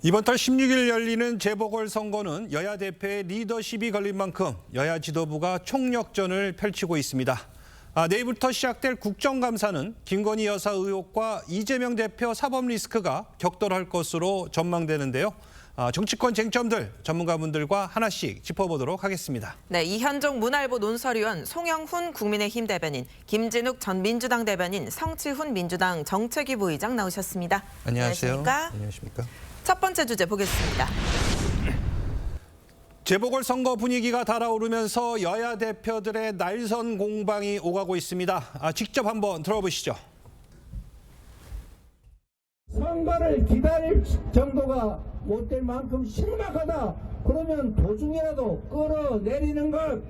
이번 달 16일 열리는 재보궐선거는 여야 대표의 리더십이 걸린 만큼 여야 지도부가 총력전을 펼치고 있습니다. 내일부터 시작될 국정감사는 김건희 여사 의혹과 이재명 대표 사법 리스크가 격돌할 것으로 전망되는데요. 정치권 쟁점들 전문가분들과 하나씩 짚어보도록 하겠습니다. 네, 이현종 문화일보 논설위원, 송영훈 국민의힘 대변인, 김진욱 전 민주당 대변인, 성칠훈 민주당 정책위 부의장 나오셨습니다. 안녕하세요. 안녕하십니까? 첫 번째 주제 보겠습니다. 재보궐선거 분위기가 달아오르면서 여야 대표들의 날선 공방이 오가고 있습니다. 직접 한번 들어보시죠. 선거를 기다릴 정도가 못 될 만큼 심각하다. 그러면 도중이라도 끌어내리는 것,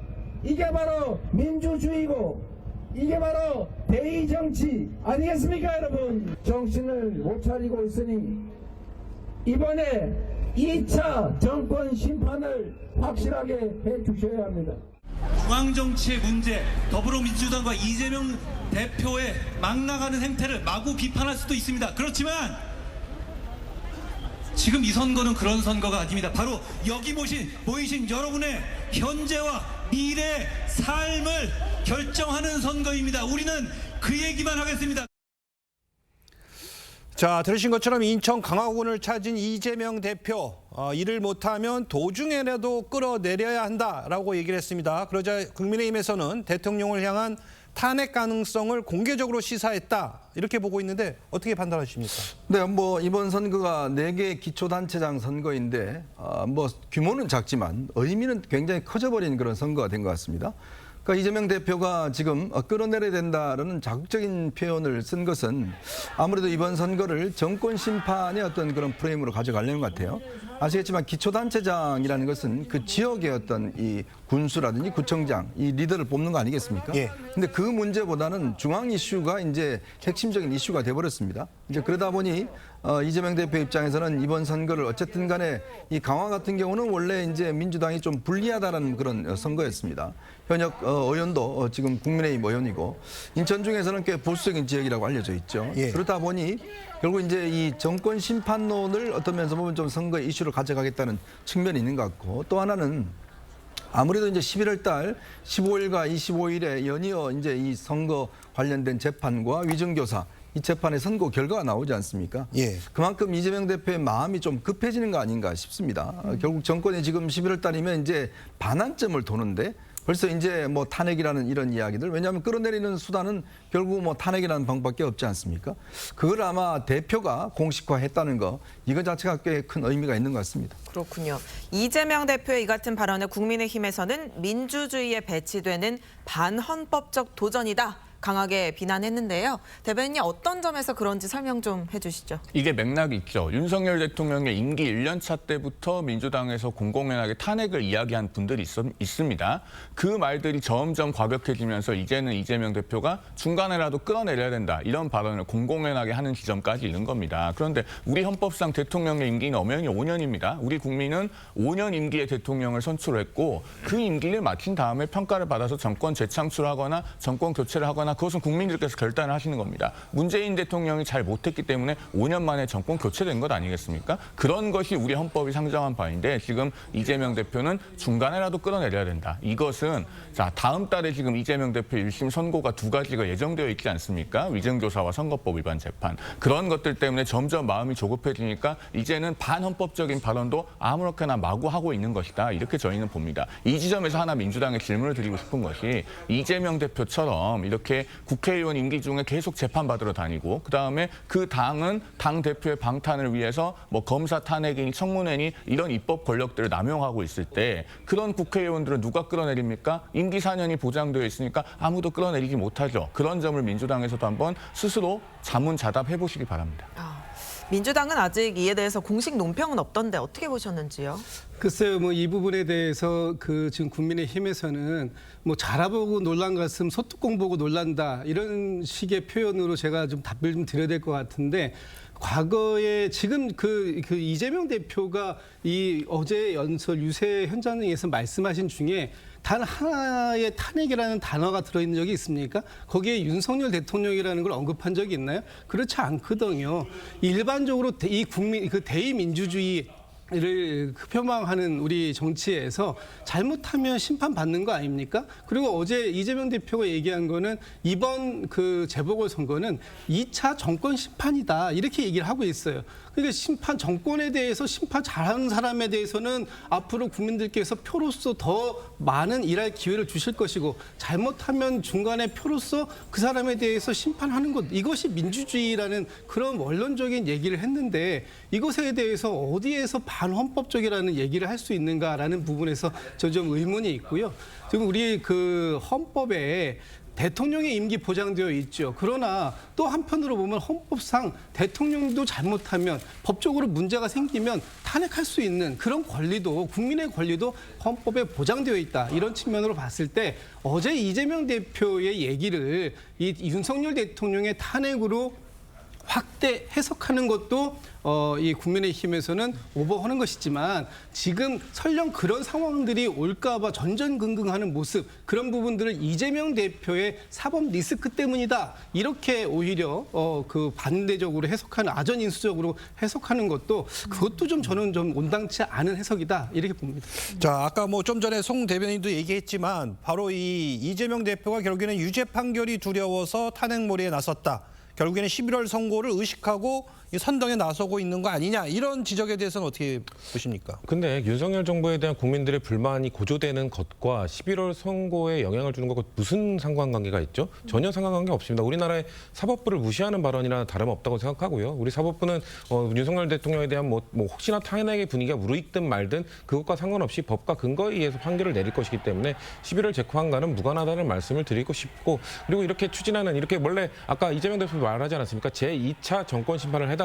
이게 바로 민주주의고 이게 바로 대의 정치 아니겠습니까, 여러분? 정신을 못 차리고 있으니 이번에 2차 정권 심판을 확실하게 해 주셔야 합니다. 중앙정치의 문제, 더불어민주당과 이재명 대표의 막 나가는 행태를 마구 비판할 수도 있습니다. 그렇지만 지금 이 선거는 그런 선거가 아닙니다. 바로 여기 모이신 여러분의 현재와 미래의 삶을 결정하는 선거입니다. 우리는 그 얘기만 하겠습니다. 자, 들으신 것처럼 인천 강화군을 찾은 이재명 대표, 이를 못하면 도중에라도 끌어내려야 한다라고 얘기를 했습니다. 그러자 국민의힘에서는 대통령을 향한 탄핵 가능성을 공개적으로 시사했다, 이렇게 보고 있는데 어떻게 판단하십니까? 네, 이번 선거가 4개 기초단체장 선거인데 규모는 작지만 의미는 굉장히 커져버린 그런 선거가 된 것 같습니다. 그러니까 이재명 대표가 지금 끌어내려야 된다라는 자극적인 표현을 쓴 것은 아무래도 이번 선거를 정권 심판의 어떤 그런 프레임으로 가져가려는 것 같아요. 아시겠지만 기초단체장이라는 것은 그 지역의 어떤 이 군수라든지 구청장, 이 리더를 뽑는 거 아니겠습니까? 예. 근데 그 문제보다는 중앙 이슈가 이제 핵심적인 이슈가 돼버렸습니다. 이제 그러다 보니 이재명 대표 입장에서는 이번 선거를 어쨌든 간에 이 강화 같은 경우는 원래 이제 민주당이 좀 불리하다는 그런 선거였습니다. 현역 의원도 지금 국민의힘 의원이고 인천 중에서는 꽤 보수적인 지역이라고 알려져 있죠. 예. 그렇다 보니 결국 이제 이 정권 심판론을 어떤 면에서 보면 좀 선거 이슈로 가져가겠다는 측면이 있는 것 같고, 또 하나는 아무래도 이제 11월 달 15일과 25일에 연이어 이제 이 선거 관련된 재판과 위증교사, 이 재판의 선고 결과가 나오지 않습니까? 예. 그만큼 이재명 대표의 마음이 좀 급해지는 거 아닌가 싶습니다. 결국 정권이 지금 11월 달이면 이제 반환점을 도는데 벌써 이제 탄핵이라는 이런 이야기들, 왜냐하면 끌어내리는 수단은 결국 탄핵이라는 방법밖에 없지 않습니까? 그걸 아마 대표가 공식화했다는 거, 이거 자체가 꽤 큰 의미가 있는 것 같습니다. 그렇군요. 이재명 대표의 이 같은 발언을 국민의힘에서는 민주주의에 배치되는 반헌법적 도전이다, 강하게 비난했는데요. 대변인이 어떤 점에서 그런지 설명 좀 해주시죠. 이게 맥락이 있죠. 윤석열 대통령의 임기 1년차 때부터 민주당에서 공공연하게 탄핵을 이야기한 분들이 있습니다. 그 말들이 점점 과격해지면서 이제는 이재명 대표가 중간에라도 끌어내려야 된다, 이런 발언을 공공연하게 하는 지점까지 이른 겁니다. 그런데 우리 헌법상 대통령의 임기는 엄연히 5년입니다. 우리 국민은 5년 임기의 대통령을 선출했고 그 임기를 마친 다음에 평가를 받아서 정권 재창출하거나 정권 교체를 하거나 그것은 국민들께서 결단을 하시는 겁니다. 문재인 대통령이 잘 못했기 때문에 5년 만에 정권 교체된 것 아니겠습니까? 그런 것이 우리 헌법이 상정한 바인데 지금 이재명 대표는 중간에라도 끌어내려야 된다. 이것은 다음 달에 지금 이재명 대표 1심 선고가 2가지가 예정되어 있지 않습니까? 위증교사와 선거법 위반 재판. 그런 것들 때문에 점점 마음이 조급해지니까 이제는 반헌법적인 발언도 아무렇게나 마구 하고 있는 것이다, 이렇게 저희는 봅니다. 이 지점에서 하나 민주당에 질문을 드리고 싶은 것이, 이재명 대표처럼 이렇게 국회의원 임기 중에 계속 재판받으러 다니고 그다음에 그 당은 당 대표의 방탄을 위해서 검사 탄핵이니 청문회니 이런 입법 권력들을 남용하고 있을 때 그런 국회의원들은 누가 끌어내립니까? 임기 4년이 보장되어 있으니까 아무도 끌어내리지 못하죠. 그런 점을 민주당에서도 한번 스스로 자문자답해 보시기 바랍니다. 민주당은 아직 이에 대해서 공식 논평은 없던데 어떻게 보셨는지요? 글쎄요, 이 부분에 대해서 지금 국민의힘에서는 자라보고 놀란 것은 소뚜껑 보고 놀란다, 이런 식의 표현으로 제가 좀 답을 좀 드려야 될 것 같은데, 과거에 지금 그 이재명 대표가 이 어제 연설 유세 현장에서 말씀하신 중에 단 하나의 탄핵이라는 단어가 들어있는 적이 있습니까? 거기에 윤석열 대통령이라는 걸 언급한 적이 있나요? 그렇지 않거든요. 일반적으로 이 국민 그 대의민주주의 를 표방하는 우리 정치에서 잘못하면 심판받는 거 아닙니까? 그리고 어제 이재명 대표가 얘기한 거는 이번 그 재보궐선거는 2차 정권 심판이다 이렇게 얘기를 하고 있어요. 그러니까 심판 정권에 대해서 심판 잘하는 사람에 대해서는 앞으로 국민들께서 표로서 더 많은 일할 기회를 주실 것이고 잘못하면 중간에 표로서 그 사람에 대해서 심판하는 것 이것이 민주주의라는 그런 원론적인 얘기를 했는데 이것에 대해서 어디에서 반헌법적이라는 얘기를 할 수 있는가라는 부분에서 저 좀 의문이 있고요. 지금 우리 그 헌법에 대통령의 임기 보장되어 있죠. 그러나 또 한편으로 보면 헌법상 대통령도 잘못하면 법적으로 문제가 생기면 탄핵할 수 있는 그런 권리도 국민의 권리도 헌법에 보장되어 있다. 이런 측면으로 봤을 때 어제 이재명 대표의 얘기를 이 윤석열 대통령의 탄핵으로 확대 해석하는 것도 이 국민의힘에서는 오버하는 것이지만 지금 설령 그런 상황들이 올까봐 전전긍긍하는 모습 그런 부분들을 이재명 대표의 사법 리스크 때문이다 이렇게 오히려 그 반대적으로 해석하는 아전인수적으로 해석하는 것도 그것도 좀 저는 좀 온당치 않은 해석이다 이렇게 봅니다. 자, 아까 뭐 좀 전에 송 대변인도 얘기했지만 바로 이 이재명 대표가 결국에는 유죄 판결이 두려워서 탄핵몰이에 나섰다. 결국에는 11월 선고를 의식하고 이 선동에 나서고 있는 거 아니냐 이런 지적에 대해서는 어떻게 보십니까? 근데 윤석열 정부에 대한 국민들의 불만이 고조되는 것과 11월 선고에 영향을 주는 것과 무슨 상관관계가 있죠? 전혀 상관관계 없습니다. 우리나라의 사법부를 무시하는 발언이나 다름없다고 생각하고요. 우리 사법부는 윤석열 대통령에 대한 뭐 혹시나 탄핵의 분위기가 무르익든 말든 그것과 상관없이 법과 근거에 의해서 판결을 내릴 것이기 때문에 11월 재판과는 무관하다는 말씀을 드리고 싶고 그리고 이렇게 추진하는 이렇게 원래 아까 이재명 대표 말하지 않았습니까? 제2차 정권 심판을 해달라.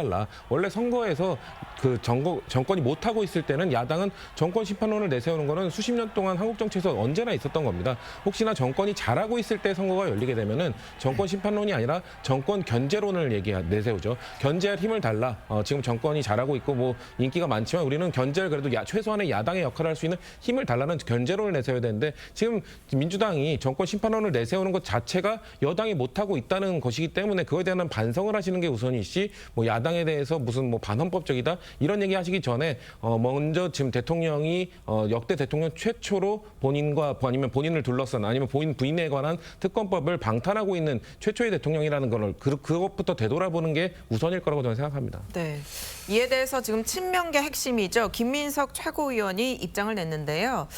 원래 선거에서 그 정권이 못하고 있을 때는 야당은 정권 심판론을 내세우는 거는 수십 년 동안 한국 정치에서 언제나 있었던 겁니다. 혹시나 정권이 잘하고 있을 때 선거가 열리게 되면은 정권 심판론이 아니라 정권 견제론을 내세우죠. 견제할 힘을 달라. 지금 정권이 잘하고 있고 뭐 인기가 많지만 우리는 견제를 그래도 최소한의 야당의 역할을 할 수 있는 힘을 달라는 견제론을 내세워야 되는데 지금 민주당이 정권 심판론을 내세우는 것 자체가 여당이 못하고 있다는 것이기 때문에 그거에 대한 반성을 하시는 게 우선이지 뭐 야당에 대해서 무슨 뭐 반헌법적이다 이런 얘기 하시기 전에 먼저 지금 대통령이 역대 대통령 최초로 본인과 아니면 본인을 둘러싼 아니면 본인 부인에 관한 특검법을 방탄하고 있는 최초의 대통령이라는 걸 그것부터 되돌아보는 게 우선일 거라고 저는 생각합니다. 네. 이에 대해서 지금 친명계 핵심이죠. 김민석 최고위원이 입장을 냈는데요.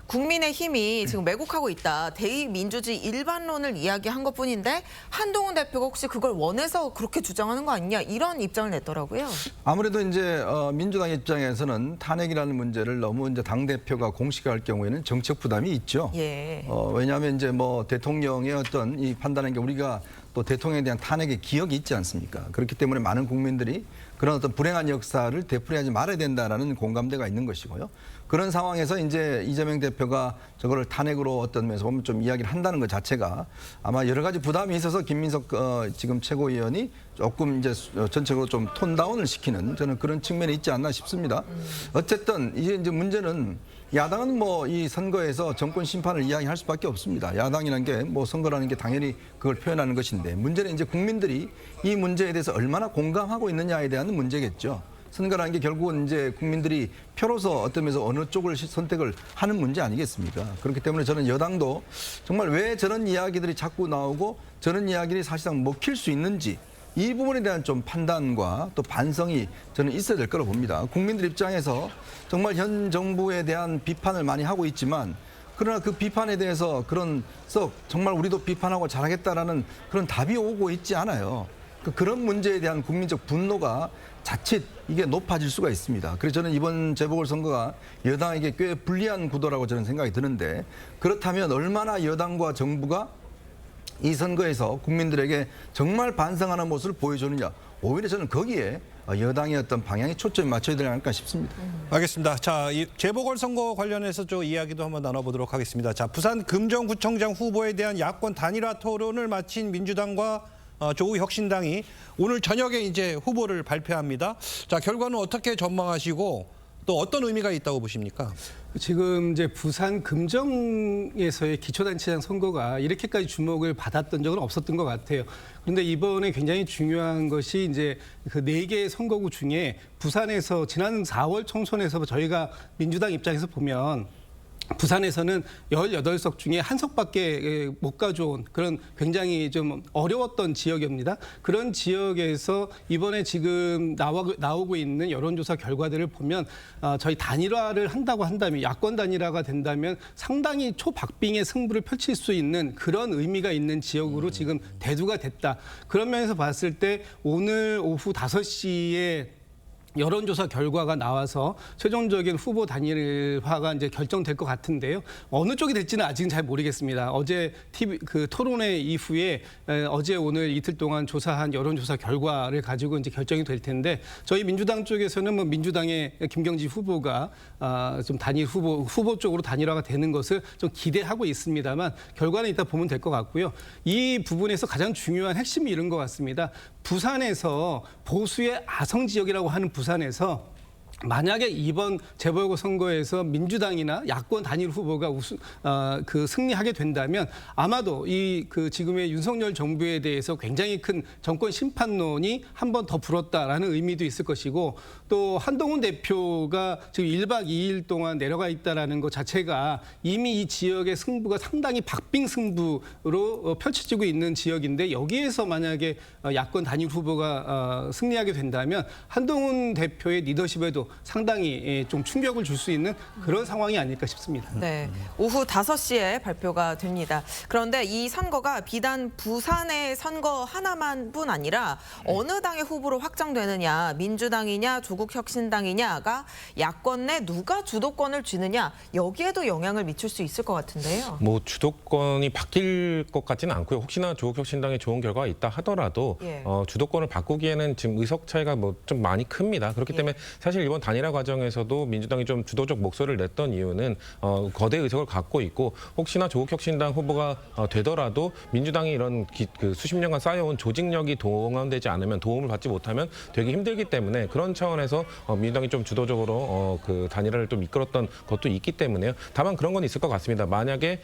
국민의힘이 지금 왜곡하고 있다. 대의민주주의 일반론을 이야기한 것뿐인데 한동훈 대표가 혹시 그걸 원해서 그렇게 주장하는 거 아니냐 이런 입장을 냈더라고요. 아무래도 이제 민주당 입장에서는 탄핵이라는 문제를 너무 이제 당 대표가 공식화할 경우에는 정책 부담이 있죠. 예. 왜냐하면 이제 뭐 대통령의 어떤 이 판단한 게 우리가 또 대통령에 대한 탄핵의 기억이 있지 않습니까? 그렇기 때문에 많은 국민들이 그런 어떤 불행한 역사를 되풀이하지 말아야 된다라는 공감대가 있는 것이고요. 그런 상황에서 이제 이재명 대표가 저거를 탄핵으로 어떤 면에서 보면 좀 이야기를 한다는 것 자체가 아마 여러 가지 부담이 있어서 김민석 지금 최고위원이 조금 이제 전체적으로 좀 톤다운을 시키는 저는 그런 측면이 있지 않나 싶습니다. 어쨌든 이제 문제는 야당은 뭐 이 선거에서 정권 심판을 이야기할 수밖에 없습니다. 야당이라는 게 뭐 선거라는 게 당연히 그걸 표현하는 것인데 문제는 이제 국민들이 이 문제에 대해서 얼마나 공감하고 있느냐에 대한 문제겠죠. 선거라는 게 결국은 이제 국민들이 표로서 어떤 면에서 어느 쪽을 선택을 하는 문제 아니겠습니까? 그렇기 때문에 저는 여당도 정말 왜 저런 이야기들이 자꾸 나오고 저런 이야기들이 사실상 먹힐 수 있는지 이 부분에 대한 좀 판단과 또 반성이 저는 있어야 될 거라고 봅니다. 국민들 입장에서 정말 현 정부에 대한 비판을 많이 하고 있지만 그러나 그 비판에 대해서 정말 우리도 비판하고 잘하겠다라는 그런 답이 오고 있지 않아요. 그런 문제에 대한 국민적 분노가 자칫 이게 높아질 수가 있습니다. 그래서 저는 이번 재보궐선거가 여당에게 꽤 불리한 구도라고 저는 생각이 드는데 그렇다면 얼마나 여당과 정부가 이 선거에서 국민들에게 정말 반성하는 모습을 보여주느냐. 오히려 저는 거기에 여당의 어떤 방향에 초점이 맞춰야 되지 않을까 싶습니다. 알겠습니다. 자, 이 재보궐선거 관련해서 좀 이야기도 한번 나눠보도록 하겠습니다. 자, 부산 금정구청장 후보에 대한 야권 단일화 토론을 마친 민주당과 조국혁신당이 오늘 저녁에 이제 후보를 발표합니다. 자, 결과는 어떻게 전망하시고 또 어떤 의미가 있다고 보십니까? 지금 이제 부산 금정에서의 기초단체장 선거가 이렇게까지 주목을 받았던 적은 없었던 것 같아요. 그런데 이번에 굉장히 중요한 것이 이제 그 4개의 선거구 중에 부산에서 지난 4월 총선에서 저희가 민주당 입장에서 보면 부산에서는 18석 중에 1석밖에 못 가져온 그런 굉장히 좀 어려웠던 지역입니다. 그런 지역에서 이번에 지금 나오고 있는 여론조사 결과들을 보면 저희 단일화를 한다고 한다면 야권 단일화가 된다면 상당히 초박빙의 승부를 펼칠 수 있는 그런 의미가 있는 지역으로 지금 대두가 됐다. 그런 면에서 봤을 때 오늘 오후 5시에 여론조사 결과가 나와서 최종적인 후보 단일화가 이제 결정될 것 같은데요. 어느 쪽이 될지는 아직은 잘 모르겠습니다. 어제 그 토론회 이후에 어제 오늘 이틀 동안 조사한 여론조사 결과를 가지고 이제 결정이 될 텐데 저희 민주당 쪽에서는 뭐 민주당의 김경지 후보가 좀 단일 후보 쪽으로 단일화가 되는 것을 좀 기대하고 있습니다만 결과는 이따 보면 될 것 같고요. 이 부분에서 가장 중요한 핵심이 이런 것 같습니다. 부산에서 보수의 아성 지역이라고 하는 부산에서 만약에 이번 재보궐선거에서 민주당이나 야권 단일 후보가 승리하게 된다면 아마도 그 지금의 윤석열 정부에 대해서 굉장히 큰 정권 심판론이 한 번 더 불었다라는 의미도 있을 것이고 또 한동훈 대표가 지금 1박 2일 동안 내려가 있다라는 것 자체가 이미 이 지역의 승부가 상당히 박빙 승부로 펼쳐지고 있는 지역인데 여기에서 만약에 야권 단일 후보가 승리하게 된다면 한동훈 대표의 리더십에도 상당히 좀 충격을 줄 수 있는 그런 상황이 아닐까 싶습니다. 네, 오후 5시에 발표가 됩니다. 그런데 이 선거가 비단 부산의 선거 하나만뿐 아니라 어느 당의 후보로 확정되느냐, 민주당이냐, 조국혁신당이냐가 야권 내 누가 주도권을 쥐느냐 여기에도 영향을 미칠 수 있을 것 같은데요. 뭐 주도권이 바뀔 것 같지는 않고요. 혹시나 조국혁신당에 좋은 결과가 있다 하더라도 주도권을 바꾸기에는 지금 의석 차이가 뭐 좀 많이 큽니다. 그렇기 때문에 사실 이번 단일화 과정에서도 민주당이 좀 주도적 목소리를 냈던 이유는 거대 의석을 갖고 있고 혹시나 조국혁신당 후보가 되더라도 민주당이 이런 그 수십 년간 쌓여온 조직력이 동원되지 않으면 도움을 받지 못하면 되게 힘들기 때문에 그런 차원에서 민주당이 좀 주도적으로 그 단일화를 좀 이끌었던 것도 있기 때문에요. 다만 그런 건 있을 것 같습니다. 만약에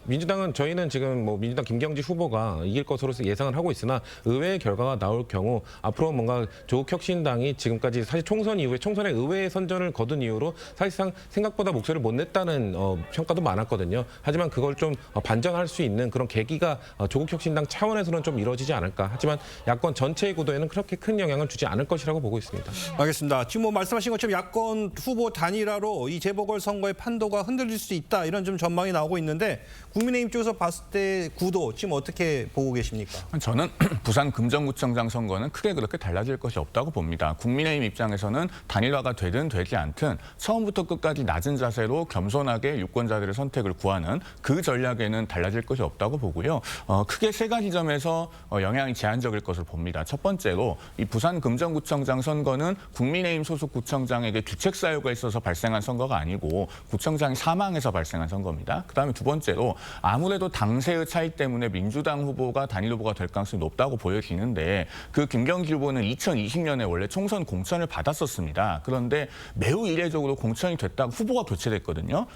민주당은 저희는 지금 뭐 민주당 김경지 후보가 이길 것으로 예상을 하고 있으나 의외의 결과가 나올 경우 앞으로 뭔가 조국혁신당이 지금까지 사실 총선 이후에 총선에 의외의 선전을 거둔 이유로 사실상 생각보다 목소리를 못 냈다는 평가도 많았거든요. 하지만 그걸 좀 반전할 수 있는 그런 계기가 조국혁신당 차원에서는 좀 이루어지지 않을까. 하지만 야권 전체의 구도에는 그렇게 큰 영향을 주지 않을 것이라고 보고 있습니다. 알겠습니다. 지금 뭐 말씀하신 것처럼 야권 후보 단일화로 이 재보궐선거의 판도가 흔들릴 수 있다 이런 좀 전망이 나오고 있는데 국민의힘 쪽에서 봤을 때 구도 지금 어떻게 보고 계십니까? 저는 부산 금정구청장 선거는 크게 그렇게 달라질 것이 없다고 봅니다. 국민의힘 입장에서는 단일화가 되든 되지 않든 처음부터 끝까지 낮은 자세로 겸손하게 유권자들의 선택을 구하는 그 전략에는 달라질 것이 없다고 보고요. 크게 3가지 점에서 영향이 제한적일 것을 봅니다. 첫 번째로 이 부산 금정구청장 선거는 국민의힘 소속 구청장에게 주책 사유가 있어서 발생한 선거가 아니고 구청장이 사망해서 발생한 선거입니다. 그다음에 두 번째로 아무래도 당세의 차이 때문에 민주당 후보가 단일 후보가 될 가능성이 높다고 보여지는데 그 김경지 후보는 2020년에 원래 총선 공천을 받았었습니다. 그런데 매우 이례적으로 공천이 됐다가 후보가 교체됐거든요.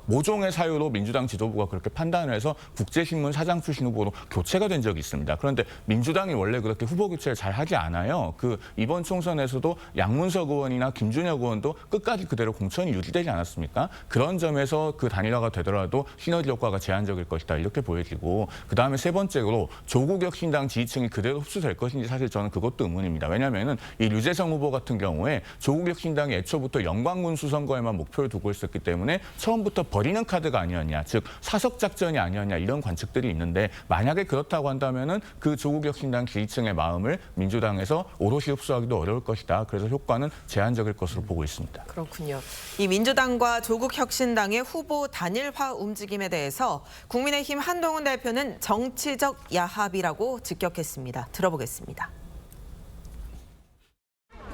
모종의 사유로 민주당 지도부가 그렇게 판단을 해서 국제신문 사장 출신 후보로 교체가 된 적이 있습니다. 그런데 민주당이 원래 그렇게 후보 교체를 잘 하지 않아요. 이번 총선에서도 양문석 의원이나 김준혁 의원도 끝까지 그대로 공천이 유지되지 않았습니까? 그런 점에서 그 단일화가 되더라도 시너지 효과가 제한적일 것이다 이렇게 보여지고 그다음에 세 번째로 조국혁신당 지지층이 그대로 흡수될 것인지 사실 저는 그것도 의문입니다. 왜냐하면 이 류재성 후보 같은 경우에 조국혁신당이 애초부터 영광군수 선거에만 목표를 두고 있었기 때문에 처음부터 버리는 카드가 아니었냐, 즉 사석 작전이 아니었냐 이런 관측들이 있는데 만약에 그렇다고 한다면은 그 조국혁신당 지지층의 마음을 민주당에서 오롯이 흡수하기도 어려울 것이다. 그래서 효과는 제한적일 것으로 보고 있습니다. 그렇군요. 이 민주당과 조국혁신당의 후보 단일화 움직임에 대해서 국민의힘 한동훈 대표는 정치적 야합이라고 직격했습니다. 들어보겠습니다.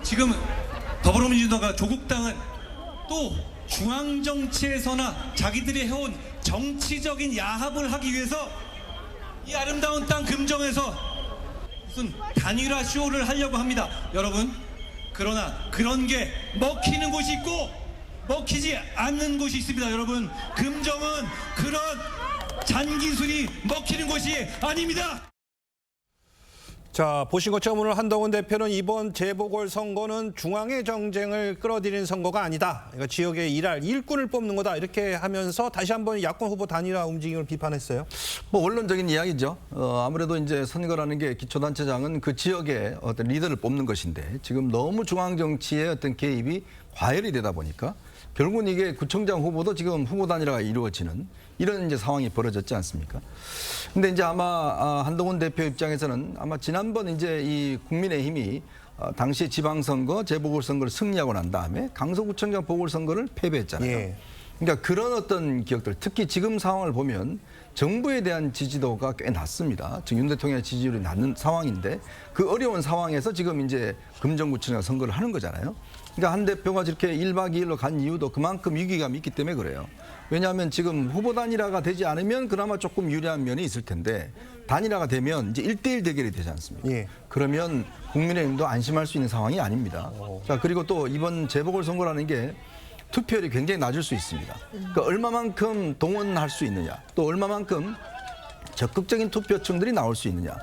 지금 더불어민주당과 조국당은 또 중앙정치에서나 자기들이 해온 정치적인 야합을 하기 위해서 이 아름다운 땅 금정에서 무슨 단일화 쇼를 하려고 합니다. 여러분, 그러나 그런 게 먹히는 곳이 있고 먹히지 않는 곳이 있습니다. 여러분, 금정은 그런 잔기술이 먹히는 곳이 아닙니다. 자, 보신 것처럼 오늘 한동훈 대표는 이번 재보궐선거는 중앙의 정쟁을 끌어들이는 선거가 아니다. 그러니까 지역에 일할 일꾼을 뽑는 거다. 이렇게 하면서 다시 한번 야권 후보 단일화 움직임을 비판했어요. 뭐 원론적인 이야기죠. 아무래도 이제 선거라는 게 기초단체장은 그 지역의 어떤 리더를 뽑는 것인데 지금 너무 중앙 정치의 어떤 개입이 과열이 되다 보니까 결국은 이게 구청장 후보도 지금 후보 단일화가 이루어지는 이런 이제 상황이 벌어졌지 않습니까? 근데 이제 아마 한동훈 대표 입장에서는 아마 지난번 이제 이 국민의힘이 당시 지방선거, 재보궐선거를 승리하고 난 다음에 강서구청장 보궐선거를 패배했잖아요. 예. 그러니까 그런 어떤 기억들, 특히 지금 상황을 보면 정부에 대한 지지도가 꽤 낮습니다. 지금 윤 대통령의 지지율이 낮은 상황인데 그 어려운 상황에서 지금 이제 금정구청장 선거를 하는 거잖아요. 그러니까 한 대표가 저렇게 1박 2일로 간 이유도 그만큼 위기감이 있기 때문에 그래요. 왜냐하면 지금 후보 단일화가 되지 않으면 그나마 조금 유리한 면이 있을 텐데 단일화가 되면 이제 1대1 대결이 되지 않습니까? 예. 그러면 국민의힘도 안심할 수 있는 상황이 아닙니다. 자, 그리고 또 이번 재보궐선거라는 게 투표율이 굉장히 낮을 수 있습니다. 그러니까 얼마만큼 동원할 수 있느냐, 또 얼마만큼 적극적인 투표층들이 나올 수 있느냐.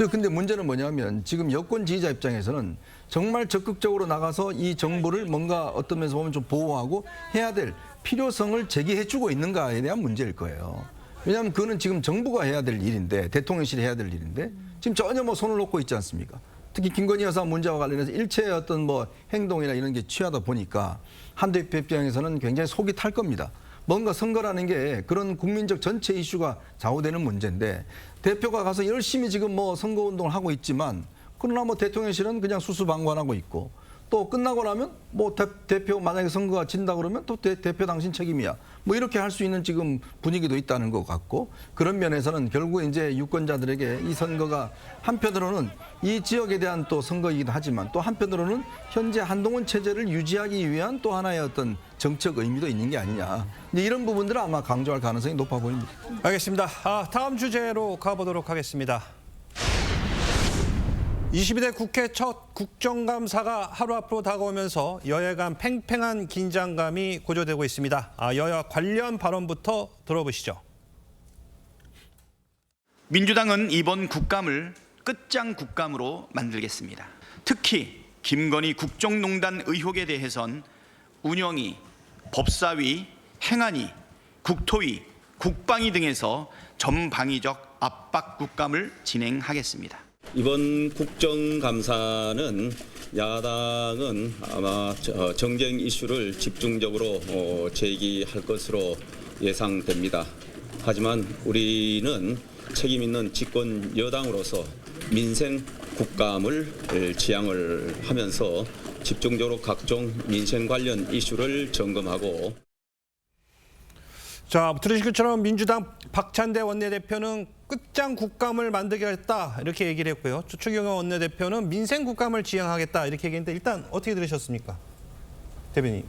근데 문제는 뭐냐면 지금 여권 지지자 입장에서는 정말 적극적으로 나가서 이 정부를 뭔가 어떤 면에서 보면 좀 보호하고 해야 될 필요성을 제기해주고 있는가에 대한 문제일 거예요. 왜냐하면 그거는 지금 정부가 해야 될 일인데, 대통령실이 해야 될 일인데 지금 전혀 뭐 손을 놓고 있지 않습니까? 특히 김건희 여사 문제와 관련해서 일체의 어떤 뭐 행동이나 이런 게 취하다 보니까 한 대표 입장에서는 굉장히 속이 탈 겁니다. 뭔가 선거라는 게 그런 국민적 전체 이슈가 좌우되는 문제인데 대표가 가서 열심히 지금 뭐 선거운동을 하고 있지만 그러나 뭐 대통령실은 그냥 수수방관하고 있고 또 끝나고 나면 뭐 대표 만약에 선거가 진다 그러면 또 대표 당신 책임이야. 뭐 이렇게 할 수 있는 지금 분위기도 있다는 것 같고 그런 면에서는 결국 이제 유권자들에게 이 선거가 한편으로는 이 지역에 대한 또 선거이기도 하지만 또 한편으로는 현재 한동훈 체제를 유지하기 위한 또 하나의 어떤 정책 의미도 있는 게 아니냐. 이제 이런 부분들을 아마 강조할 가능성이 높아 보입니다. 알겠습니다. 다음 주제로 가보도록 하겠습니다. 22대 국회 첫 국정감사가 하루 앞으로 다가오면서 여야 간 팽팽한 긴장감이 고조되고 있습니다. 여야 관련 발언부터 들어보시죠. 민주당은 이번 국감을 끝장 국감으로 만들겠습니다. 특히 김건희 국정농단 의혹에 대해선 운영위, 법사위, 행안위, 국토위, 국방위 등에서 전방위적 압박 국감을 진행하겠습니다. 이번 국정감사는 야당은 아마 정쟁 이슈를 집중적으로 제기할 것으로 예상됩니다. 하지만 우리는 책임 있는 집권 여당으로서 민생 국감을 지향을 하면서 집중적으로 각종 민생 관련 이슈를 점검하고 자, 들으신 것처럼 민주당 박찬대 원내대표는 끝장 국감을 만들겠다 이렇게 얘기를 했고요. 추경호 원내대표는 민생 국감을 지향하겠다 이렇게 얘기했는데 일단 어떻게 들으셨습니까? 대변인.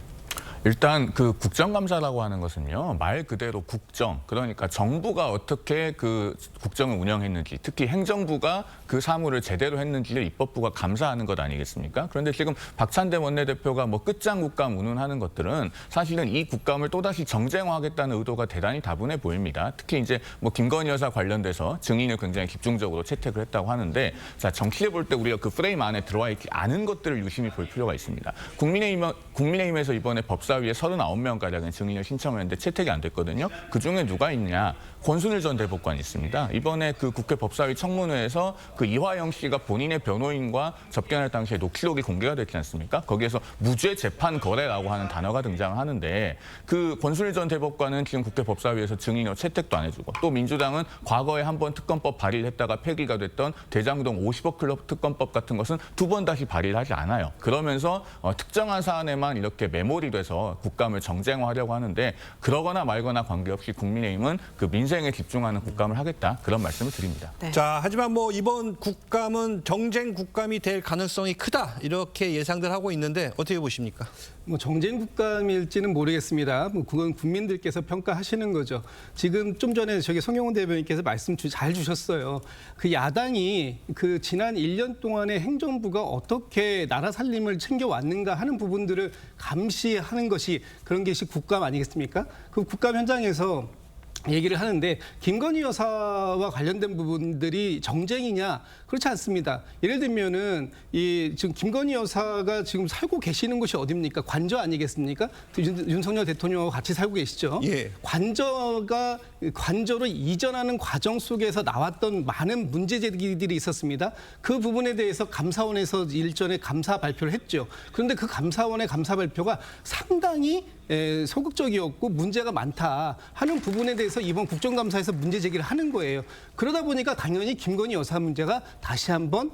일단 그 국정감사라고 하는 것은요, 말 그대로 국정, 그러니까 정부가 어떻게 그 국정을 운영했는지, 특히 행정부가 그 사무를 제대로 했는지를 입법부가 감사하는 것 아니겠습니까? 그런데 지금 박찬대 원내대표가 뭐 끝장 국감 운운하는 것들은 사실은 이 국감을 또다시 정쟁화하겠다는 의도가 대단히 다분해 보입니다. 특히 이제 뭐 김건희 여사 관련돼서 증인을 굉장히 집중적으로 채택을 했다고 하는데, 자, 정치를 볼 때 우리가 그 프레임 안에 들어와 있지 않은 것들을 유심히 볼 필요가 있습니다. 국민의힘에서 이번에 법사위에 39명가량의 증인을 신청했는데 채택이 안 됐거든요. 그중에 누가 있냐? 권순일 전 대법관이 있습니다. 이번에 그 국회 법사위 청문회에서 그 이화영 씨가 본인의 변호인과 접견할 당시에 녹취록이 공개가 됐지 않습니까? 거기에서 무죄 재판 거래라고 하는 단어가 등장하는데 그 권순일 전 대법관은 지금 국회 법사위에서 증인으로 채택도 안 해주고 또 민주당은 과거에 한번 특검법 발의를 했다가 폐기가 됐던 대장동 50억 클럽 특검법 같은 것은 두 번 다시 발의를 하지 않아요. 그러면서 특정한 사안에만 이렇게 매몰이 돼서 해서 국감을 정쟁화하려고 하는데 그러거나 말거나 관계없이 국민의힘은 그 민생에 집중하는 국감을 하겠다 그런 말씀을 드립니다. 네. 자, 하지만 뭐 이번 국감은 정쟁 국감이 될 가능성이 크다 이렇게 예상들 하고 있는데 어떻게 보십니까? 뭐 정쟁 국감일지는 모르겠습니다. 뭐 그건 국민들께서 평가하시는 거죠. 지금 좀 전에 저기 송영훈 대변인께서 말씀 잘 주셨어요. 그 야당이 그 지난 1년 동안에 행정부가 어떻게 나라 살림을 챙겨왔는가 하는 부분들을 감시하는 것이 그런 것이 국감 아니겠습니까? 그 국감 현장에서 얘기를 하는데 김건희 여사와 관련된 부분들이 정쟁이냐 그렇지 않습니다. 예를 들면은 이 지금 김건희 여사가 지금 살고 계시는 곳이 어디입니까? 관저 아니겠습니까? 윤석열 대통령하고 같이 살고 계시죠. 예. 관저로 이전하는 과정 속에서 나왔던 많은 문제 제기들이 있었습니다. 그 부분에 대해서 감사원에서 일전에 감사 발표를 했죠. 그런데 그 감사원의 감사 발표가 상당히 소극적이었고 문제가 많다 하는 부분에 대해서 이번 국정감사에서 문제 제기를 하는 거예요. 그러다 보니까 당연히 김건희 여사 문제가 다시 한번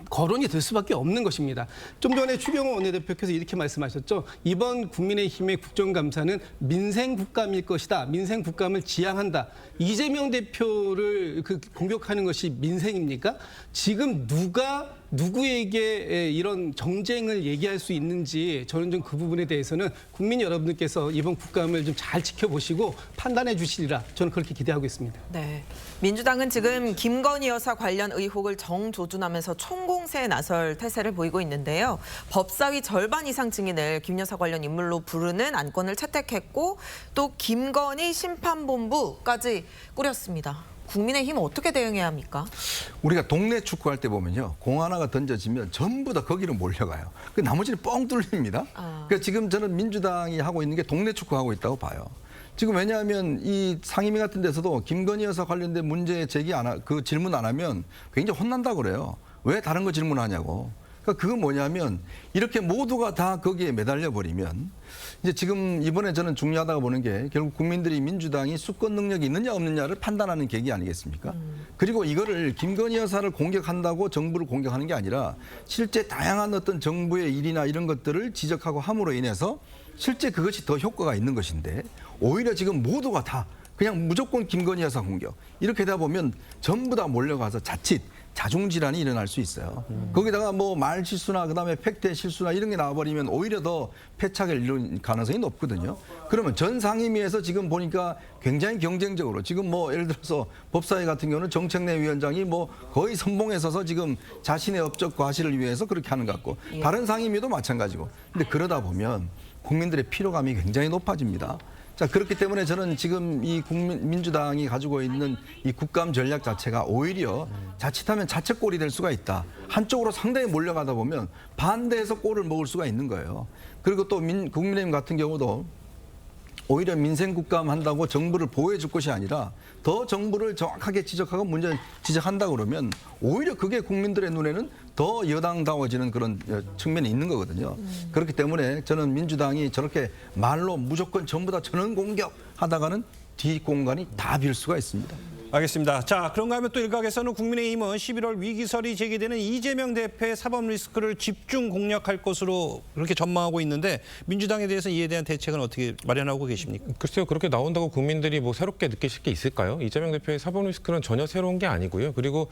거론이 될 수밖에 없는 것입니다. 좀 전에 추경호 원내대표께서 이렇게 말씀하셨죠. 이번 국민의힘의 국정감사는 민생 국감일 것이다. 민생 국감을 지향한다. 이재명 대표를 공격하는 것이 민생입니까? 지금 누가 누구에게 이런 정쟁을 얘기할 수 있는지 저는 좀 그 부분에 대해서는 국민 여러분들께서 이번 국감을 좀 잘 지켜보시고 판단해 주시리라 저는 그렇게 기대하고 있습니다. 네. 민주당은 지금 김건희 여사 관련 의혹을 정조준하면서 총공세에 나설 태세를 보이고 있는데요. 법사위 절반 이상 증인을 김 여사 관련 인물로 부르는 안건을 채택했고 또 김건희 심판본부까지 꾸렸습니다. 국민의힘 어떻게 대응해야 합니까? 우리가 동네 축구할 때 보면요. 공 하나가 던져지면 전부 다 거기로 몰려가요. 그 나머지는 뻥 뚫립니다. 그러니까 지금 저는 민주당이 하고 있는 게 동네 축구하고 있다고 봐요. 지금 왜냐하면 이 상임위 같은 데서도 김건희 여사 관련된 문제 제기 그 질문 안 하면 굉장히 혼난다고 그래요. 왜 다른 거 질문하냐고. 그러니까 그건 뭐냐면 이렇게 모두가 다 거기에 매달려 버리면 이제 지금 이번에 저는 중요하다고 보는 게 결국 국민들이 민주당이 수권 능력이 있느냐 없느냐를 판단하는 계기 아니겠습니까? 그리고 이거를 김건희 여사를 공격한다고 정부를 공격하는 게 아니라 실제 다양한 어떤 정부의 일이나 이런 것들을 지적하고 함으로 인해서 실제 그것이 더 효과가 있는 것인데 오히려 지금 모두가 다 그냥 무조건 김건희 여사 공격 이렇게 되다 보면 전부 다 몰려가서 자칫 자중질환이 일어날 수 있어요. 거기다가 뭐 말 실수나 그다음에 팩트의 실수나 이런 게 나와버리면 오히려 더 패착을 이룰 가능성이 높거든요. 그러면 전 상임위에서 지금 보니까 굉장히 경쟁적으로 지금 뭐 예를 들어서 법사위 같은 경우는 정책내 위원장이 뭐 거의 선봉에 서서 지금 자신의 업적 과실을 위해서 그렇게 하는 것 같고 다른 상임위도 마찬가지고. 근데 그러다 보면 국민들의 피로감이 굉장히 높아집니다. 자, 그렇기 때문에 저는 지금 이 민주당이 가지고 있는 이 국감 전략 자체가 오히려 자칫하면 자책골이 될 수가 있다. 한쪽으로 상당히 몰려가다 보면 반대해서 골을 먹을 수가 있는 거예요. 그리고 또 국민의힘 같은 경우도 오히려 민생 국감 한다고 정부를 보호해 줄 것이 아니라 더 정부를 정확하게 지적하고 문제 지적한다 그러면 오히려 그게 국민들의 눈에는 더 여당다워지는 그런 측면이 있는 거거든요. 그렇기 때문에 저는 민주당이 저렇게 말로 무조건 전부 다 전원 공격하다가는 뒷공간이 다 빌 수가 있습니다. 알겠습니다. 자, 그런가 하면 또 일각에서는 국민의힘은 11월 위기설이 제기되는 이재명 대표의 사법 리스크를 집중 공략할 것으로 그렇게 전망하고 있는데 민주당에 대해서 이에 대한 대책은 어떻게 마련하고 계십니까? 글쎄요. 그렇게 나온다고 국민들이 뭐 새롭게 느끼실 게 있을까요? 이재명 대표의 사법 리스크는 전혀 새로운 게 아니고요. 그리고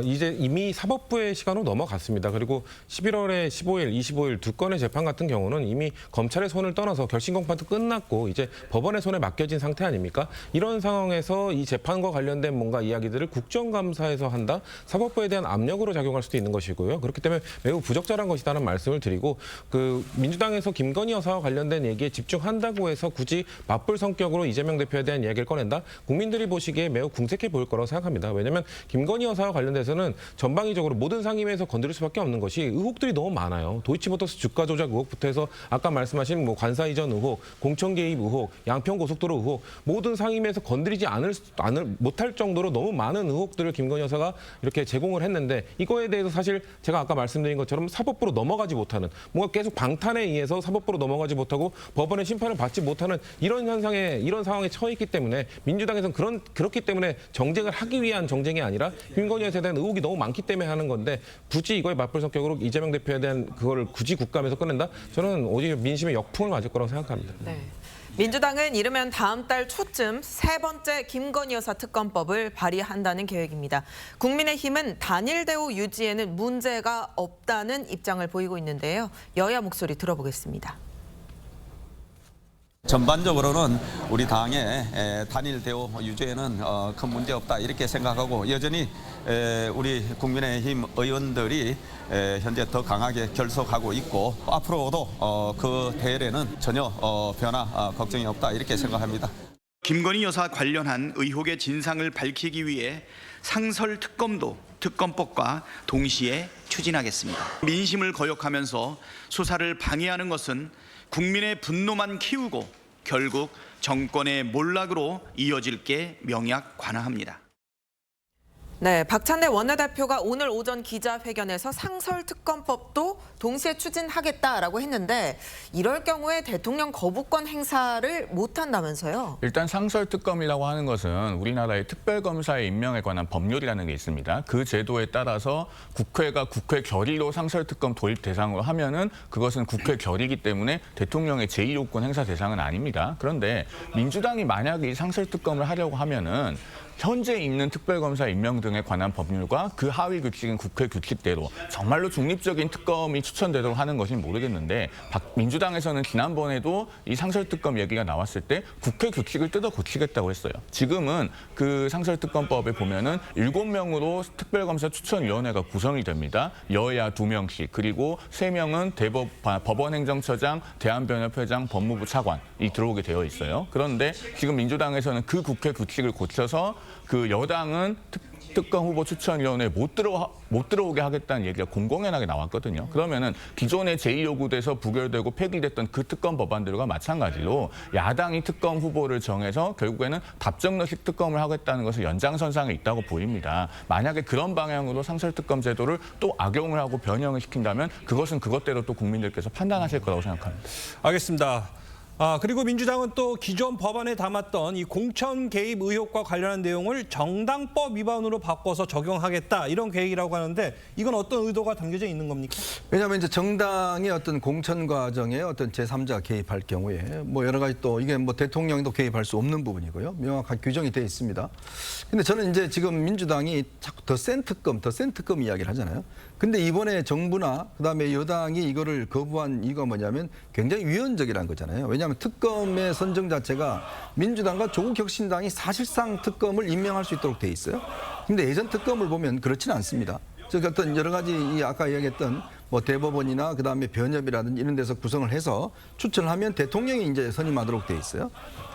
이제 이미 사법부의 시간으로 넘어갔습니다. 그리고 11월에 15일, 25일 두 건의 재판 같은 경우는 이미 검찰의 손을 떠나서 결심 공판도 끝났고 이제 법원의 손에 맡겨진 상태 아닙니까? 이런 상황에서 이 재판과 관련된 뭔가 이야기들을 국정감사에서 한다? 사법부에 대한 압력으로 작용할 수도 있는 것이고요. 그렇기 때문에 매우 부적절한 것이라는 말씀을 드리고 그 민주당에서 김건희 여사와 관련된 얘기에 집중한다고 해서 굳이 맞불 성격으로 이재명 대표에 대한 이야기를 꺼낸다? 국민들이 보시기에 매우 궁색해 보일 거라고 생각합니다. 왜냐하면 김건희 여사와 관련돼서는 전방위적으로 모든 상임위에서 건드릴 수밖에 없는 것이 의혹들이 너무 많아요. 도이치모터스 주가 조작 의혹부터 해서 아까 말씀하신 뭐 관사 이전 의혹, 공천 개입 의혹, 양평 고속도로 의혹 모든 상임위에서 건드리지 못할 못할 정도로 너무 많은 의혹들을 김건희 여사가 이렇게 제공을 했는데 이거에 대해서 사실 제가 아까 말씀드린 것처럼 사법부로 넘어가지 못하는 뭔가 계속 방탄에 의해서 사법부로 넘어가지 못하고 법원의 심판을 받지 못하는 이런 상황에 처해 있기 때문에 민주당에서는 그렇기 때문에 정쟁을 하기 위한 정쟁이 아니라 김건희 여사에 대한 의혹이 너무 많기 때문에 하는 건데 굳이 이거에 맞불 성격으로 이재명 대표에 대한 그걸 굳이 국감에서 꺼낸다? 저는 오히려 민심의 역풍을 맞을 거라고 생각합니다. 네. 민주당은 이르면 다음 달 초쯤 세 번째 김건희 여사 특검법을 발의한다는 계획입니다. 국민의힘은 단일 대우 유지에는 문제가 없다는 입장을 보이고 있는데요. 여야 목소리 들어보겠습니다. 전반적으로는 우리 당의 단일 대우 유지에는 큰 문제 없다 이렇게 생각하고 여전히 우리 국민의힘 의원들이 현재 더 강하게 결속하고 있고 앞으로도 그 대열에는 전혀 변화 걱정이 없다 이렇게 생각합니다. 김건희 여사 관련한 의혹의 진상을 밝히기 위해 상설 특검도 특검법과 동시에 추진하겠습니다. 민심을 거역하면서 수사를 방해하는 것은 국민의 분노만 키우고 결국 정권의 몰락으로 이어질 게 명약관화합니다. 네, 박찬대 원내대표가 오늘 오전 기자회견에서 상설특검법도 동시에 추진하겠다라고 했는데 이럴 경우에 대통령 거부권 행사를 못한다면서요? 일단 상설특검이라고 하는 것은 우리나라의 특별검사의 임명에 관한 법률이라는 게 있습니다. 그 제도에 따라서 국회가 국회 결의로 상설특검 도입 대상으로 하면은 그것은 국회 결의이기 때문에 대통령의 제2요건 행사 대상은 아닙니다. 그런데 민주당이 만약에 이 상설특검을 하려고 하면은 현재 있는 특별검사 임명 등에 관한 법률과 그 하위 규칙인 국회 규칙대로 정말로 중립적인 특검이 추천되도록 하는 것인지 모르겠는데 민주당에서는 지난번에도 이 상설특검 얘기가 나왔을 때 국회 규칙을 뜯어 고치겠다고 했어요. 지금은 그 상설특검법에 보면은 7명으로 특별검사 추천위원회가 구성이 됩니다. 여야 2명씩 그리고 3명은 법원행정처장, 대한변협회장, 법무부 차관이 들어오게 되어 있어요. 그런데 지금 민주당에서는 그 국회 규칙을 고쳐서 그 여당은 특검 후보 추천위원회에 못 들어오게 하겠다는 얘기가 공공연하게 나왔거든요. 그러면은 기존에 제2요구돼서 부결되고 폐기됐던 그 특검 법안들과 마찬가지로 야당이 특검 후보를 정해서 결국에는 답정너식 특검을 하겠다는 것은 연장선상에 있다고 보입니다. 만약에 그런 방향으로 상설특검 제도를 또 악용을 하고 변형을 시킨다면 그것은 그것대로 또 국민들께서 판단하실 거라고 생각합니다. 알겠습니다. 그리고 민주당은 또 기존 법안에 담았던 이 공천 개입 의혹과 관련한 내용을 정당법 위반으로 바꿔서 적용하겠다 이런 계획이라고 하는데 이건 어떤 의도가 담겨져 있는 겁니까? 왜냐하면 이제 정당의 어떤 공천 과정에 어떤 제3자가 개입할 경우에 뭐 여러 가지 또 이게 뭐 대통령도 개입할 수 없는 부분이고요. 명확한 규정이 되어 있습니다. 근데 저는 이제 지금 민주당이 자꾸 더 센 특검 이야기를 하잖아요. 근데 이번에 정부나 그다음에 여당이 이거를 거부한 이유가 뭐냐면 굉장히 위헌적이라는 거잖아요. 왜냐하면 특검의 선정 자체가 민주당과 조국혁신당이 사실상 특검을 임명할 수 있도록 돼 있어요. 근데 예전 특검을 보면 그렇지는 않습니다. 즉 어떤 여러 가지 아까 이야기했던 뭐 대법원이나 그다음에 변협이라든지 이런 데서 구성을 해서 추천을 하면 대통령이 이제 선임하도록 돼 있어요.